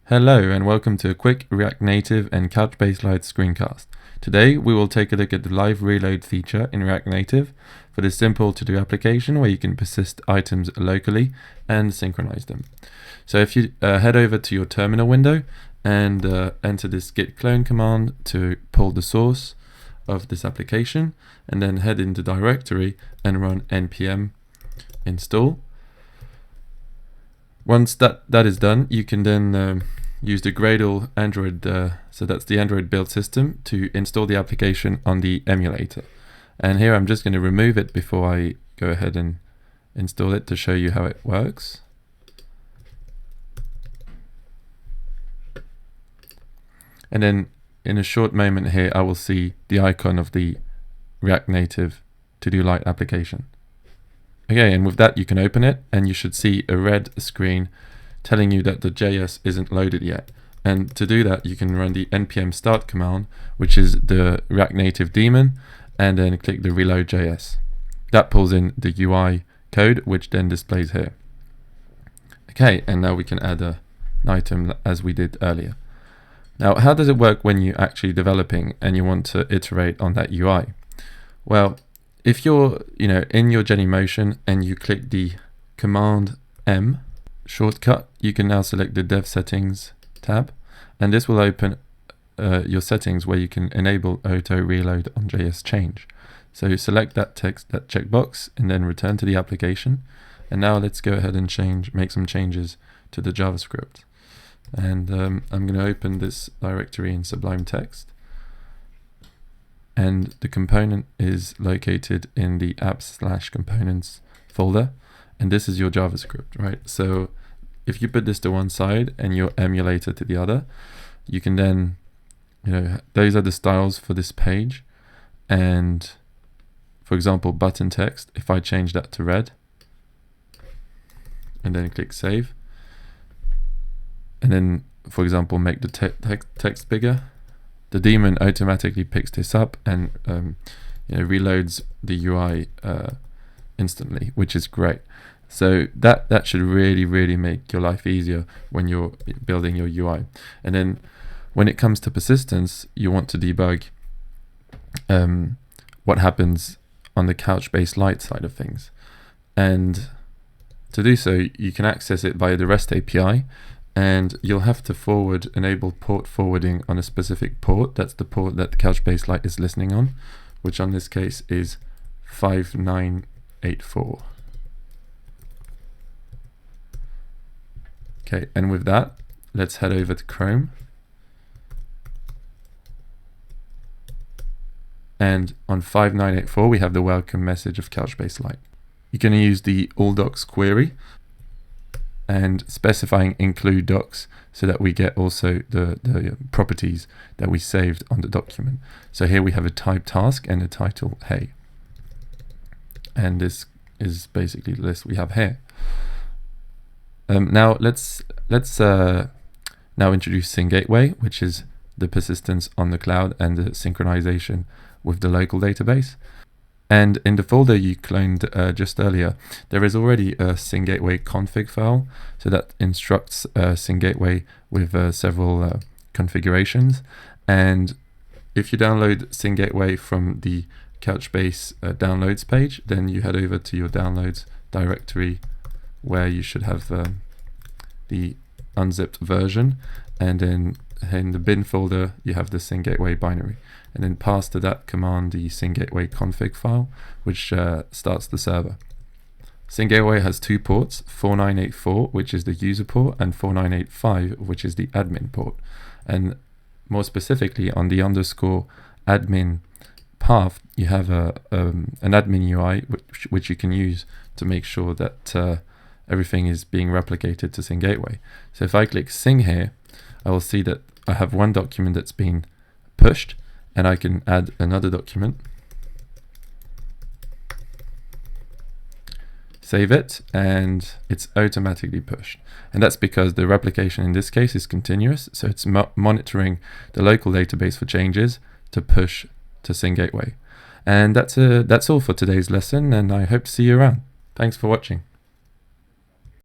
Hello and welcome to a quick React Native and Couchbase Lite screencast. Today we will take a look at the live reload feature in React Native for this simple to-do application where you can persist items locally and synchronize them. So if you head over to your terminal window and enter this git clone command to pull the source of this application, and then head into directory and run npm install. Once that is done, you can then use the Gradle Android, so that's the Android build system, to install the application on the emulator. And here I'm just going to remove it before I go ahead and install it to show you how it works. And then in a short moment here, I will see the icon of the React Native to-do Lite application. Okay, and with that you can open it and you should see a red screen telling you that the JS isn't loaded yet. And to do that you can run the npm start command, which is the React Native daemon, and then click the reload JS. That pulls in the UI code, which then displays here. Okay, and now we can add an item as we did earlier. Now, how does it work when you're actually developing and you want to iterate on that UI? Well, if you're in your Genymotion and you click the Command M shortcut, you can now select the Dev Settings tab, and this will open your settings where you can enable auto reload on JS change. So select that checkbox and then return to the application. And now let's go ahead and make some changes to the JavaScript. And I'm going to open this directory in Sublime Text. And the component is located in the apps/components folder, and this is your JavaScript, right? So if you put this to one side and your emulator to the other, you can then, those are the styles for this page. And for example, button text, if I change that to red and then click save, and then for example make the text bigger, the daemon automatically picks this up and reloads the UI instantly, which is great. So that should really make your life easier when you're building your UI. And then when it comes to persistence, you want to debug what happens on the Couchbase Lite side of things. And to do so, you can access it via the REST API. And you'll have to enable port forwarding on a specific port. That's the port that the Couchbase Lite is listening on, which on this case is 5984. Okay, and with that, let's head over to Chrome. And on 5984, we have the welcome message of Couchbase Lite. You can use the all docs query and specifying include docs so that we get also the properties that we saved on the document. So here we have a type task and a title hey. And this is basically the list we have here. Now let's now introduce Syn Gateway, which is the persistence on the cloud and the synchronization with the local database. And in the folder you cloned just earlier, there is already a Syn Gateway config file, so that instructs Syn Gateway with several configurations. And if you download Syn Gateway from the Couchbase downloads page, then you head over to your downloads directory where you should have the unzipped version, and then in the bin folder you have the Syn Gateway binary, and then pass to that command the Syn Gateway config file, which starts the server. Syn Gateway has two ports, 4984, which is the user port, and 4985, which is the admin port. And more specifically, on the _admin path, you have an admin UI which you can use to make sure that everything is being replicated to Syn Gateway. So if I click Syn here, I will see that I have one document that's been pushed, and I can add another document, save it, and it's automatically pushed. And that's because the replication in this case is continuous, so it's monitoring the local database for changes to push to Syn Gateway. And that's all for today's lesson, and I hope to see you around. Thanks for watching.